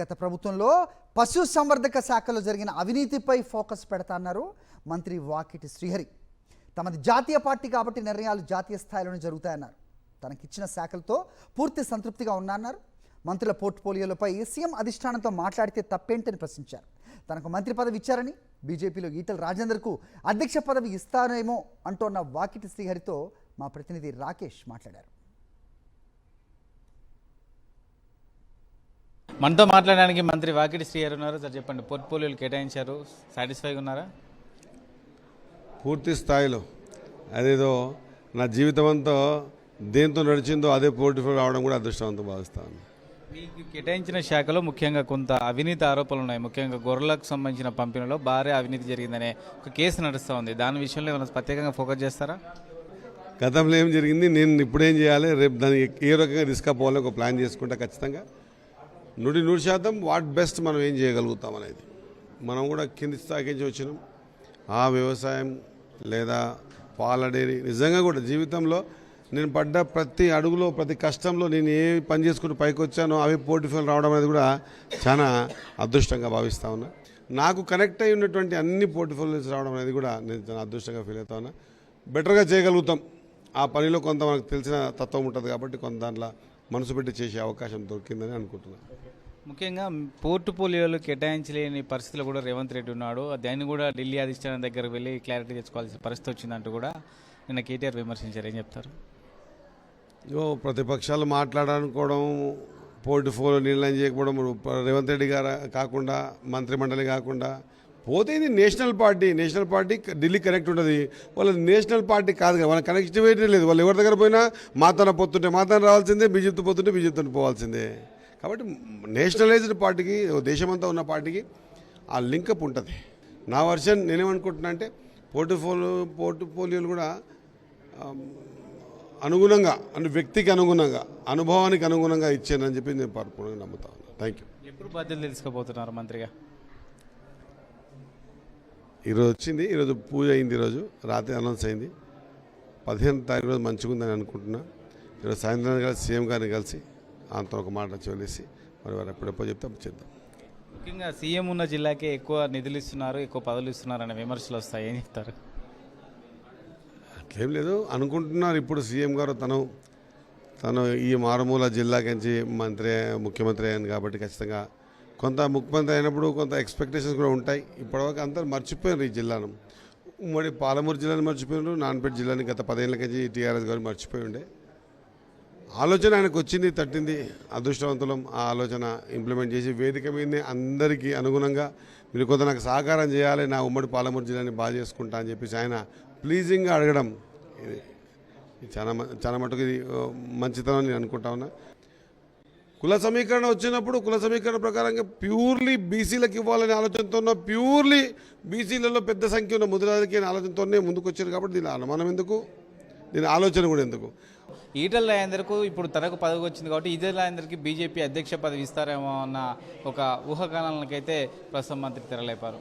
గత ప్రభుత్వంలో పశుసంవర్ధక శాఖలో జరిగిన అవినీతిపై ఫోకస్ పెడతాన్నారు మంత్రి వాకిటి శ్రీహరి. తమది జాతీయ పార్టీ కాబట్టి నిర్ణయాలు జాతీయ స్థాయిలోనే జరుగుతాయన్నారు. తనకిచ్చిన శాఖలతో పూర్తి సంతృప్తిగా ఉన్నారన్నారు. మంత్రుల పోర్ట్ఫోలియోలపై సీఎం అధిష్టానంతో మాట్లాడితే తప్పేంటని ప్రశ్నించారు. తనకు మంత్రి పదవి ఇచ్చారని, బీజేపీలో ఈటల రాజేందర్కు అధ్యక్ష పదవి ఇస్తారేమో అంటోన్న వాకిటి శ్రీహరితో మా ప్రతినిధి రాకేష్ మాట్లాడారు. మనతో మాట్లాడడానికి మంత్రి వాకిటి శ్రీహరి ఉన్నారు. సార్ చెప్పండి, పోర్ట్ఫోలియోలు కేటాయించారు, సాటిస్ఫైగా ఉన్నారా? పూర్తి స్థాయిలో అదేదో నా జీవితం అంతా దేంతో నడిచిందో అదే పోర్ట్ఫోలియో రావడం కూడా అదృష్టవంతం భావిస్తాను. మీకు కేటాయించిన శాఖలో ముఖ్యంగా కొంత అవినీతి ఆరోపణలు ఉన్నాయి. ముఖ్యంగా గొర్రెలకు సంబంధించిన పంపిణీలో భారీ అవినీతి జరిగిందనే ఒక కేసు నడుస్తూ ఉంది. దాని విషయంలో ఏమైనా ప్రత్యేకంగా ఫోకస్ చేస్తారా? గతంలో ఏం జరిగింది, నేను ఇప్పుడేం చేయాలి, రేపు దాన్ని ఏ రకంగా తీసుకుపోవాలని ఒక ప్లాన్ చేసుకుంటా. ఖచ్చితంగా 100% వాట్ బెస్ట్ మనం ఏం చేయగలుగుతాం అనేది. మనం కూడా కింది స్థాయికి నుంచి వచ్చినాం. ఆ వ్యవసాయం లేదా పాల డైరీ నిజంగా కూడా జీవితంలో నేను పడ్డ ప్రతి అడుగులో ప్రతి కష్టంలో నేను ఏ పని చేసుకుంటూ పైకి వచ్చానో అవి పోర్ట్ఫోలియో రావడం అనేది కూడా చాలా అదృష్టంగా భావిస్తూ ఉన్నా. నాకు కనెక్ట్ అయి ఉన్నటువంటి అన్ని పోర్ట్ఫోలియోస్ రావడం అనేది కూడా నేను చాలా అదృష్టంగా ఫీల్ అవుతా ఉన్నా. బెటర్గా చేయగలుగుతాం. ఆ పనిలో కొంత మనకు తెలిసిన తత్వం ఉంటుంది కాబట్టి కొంత దాంట్లో మనసు పెట్టి చేసే అవకాశం దొరికిందని అనుకుంటున్నాను. ముఖ్యంగా పోర్ట్ఫోలియోలు కేటాయించలేని పరిస్థితులు కూడా రేవంత్ రెడ్డి ఉన్నాడు. దాన్ని కూడా ఢిల్లీ అధిష్టానం దగ్గరకు వెళ్ళి క్లారిటీ తెచ్చుకోవాల్సిన పరిస్థితి వచ్చిందంటూ కూడా నిన్న కేటీఆర్ విమర్శించారు. ఏం చెప్తారు? ప్రతిపక్షాలు మాట్లాడాలనుకోవడం, పోర్ట్ఫోలియో నిర్ణయం చేయకపోవడం, రేవంత్ రెడ్డి గారు కాకుండా మంత్రిమండలి కాకుండా పోతే ఇది నేషనల్ పార్టీ ఢిల్లీ కనెక్ట్ ఉంటుంది. వాళ్ళది నేషనల్ పార్టీ కాదు కదా, వాళ్ళ కనెక్టివిటీ లేదు. వాళ్ళు ఎవరి దగ్గర పోయినా మాతోనే పొత్తుంటే మాతోనే రావాల్సిందే, బీజేపీతో పొత్తుంటే బీజేపీతో పోవాల్సిందే. కాబట్టి నేషనలైజ్డ్ పార్టీకి, దేశమంతా ఉన్న పార్టీకి ఆ లింకప్ ఉంటుంది. నా వర్షన్ నేనేమనుకుంటున్నా అంటే పోర్ట్ఫోలియోలు కూడా అనుగుణంగా అంటే వ్యక్తికి అనుగుణంగా అనుభవానికి అనుగుణంగా ఇచ్చానని చెప్పి నేను పరిపూర్ణంగా నమ్ముతాను. Thank you. ఎప్పుడు బాధ్యతలు తెలుసుకోబోతున్నారు మంత్రిగా? ఈరోజు వచ్చింది, ఈరోజు పూజ అయింది, ఈరోజు రాత్రి అనౌన్స్ అయింది. 15వ తారీఖు రోజు మంచిగా ఉందని అనుకుంటున్నా. ఈరోజు సాయంత్రం కలిసి సీఎం గారిని కలిసి అంత ఒక మాట చెప్పేసి మరి వారు ఎప్పుడెప్పుడు చెప్తే చేద్దాం. ముఖ్యంగా సీఎం ఉన్న జిల్లాకే ఎక్కువ నిధులు ఇస్తున్నారు, ఎక్కువ పదవులు ఇస్తున్నారు అనే విమర్శలు వస్తాయి. ఏం చెప్తారు? అట్లేం లేదు అనుకుంటున్నారు. ఇప్పుడు సీఎం గారు తను ఈ మారుమూల జిల్లాకించి ముఖ్యమంత్రి అయ్యాను కాబట్టి ఖచ్చితంగా కొంత ముఖ్యమంత్రి అయినప్పుడు కొంత ఎక్స్పెక్టేషన్స్ కూడా ఉంటాయి. ఇప్పటివరకు అందరూ మర్చిపోయారు ఈ జిల్లాను. ఉమ్మడి పాలమూరు జిల్లాని మర్చిపోయినారు, నాన్పేట జిల్లాని గత 10 ఏళ్ళకి టీఆర్ఎస్ గారు మర్చిపోయి ఉండే. ఆలోచన ఆయనకు వచ్చింది, తట్టింది, అదృష్టవంతులం. ఆ ఆలోచన ఇంప్లిమెంట్ చేసి వేదిక మీదనే అందరికీ అనుగుణంగా మీరు కొంత నాకు సహకారం చేయాలి, నా ఉమ్మడి పాలమూరు జిల్లాని బాగా చేసుకుంటా అని చెప్పేసి ఆయన ప్లీజింగ్గా అడగడం ఇది చాలా మటుకు ఇది మంచితనం నేను అనుకుంటా ఉన్నా. కుల సమీకరణ వచ్చినప్పుడు కుల సమీకరణ ప్రకారంగా ప్యూర్లీ బీసీలకు ఇవ్వాలనే ఆలోచనతో ఉన్న, ప్యూర్లీ బీసీలలో పెద్ద సంఖ్య ఉన్న ముదిరాజులకి అనే ఆలోచనతోనే ముందుకు వచ్చారు. కాబట్టి దీని అనుమానం ఎందుకు, దీని ఆలోచన కూడా ఎందుకు? ఈటల రాజేందర్కు ఇప్పుడు తనకు పదవి వచ్చింది కాబట్టి ఈటల రాజేందర్కి బీజేపీ అధ్యక్ష పదవి ఇస్తారేమో అన్న ఒక ఊహాగానాలకైతే ప్రస్తుతం మంత్రి తెరలేపారు.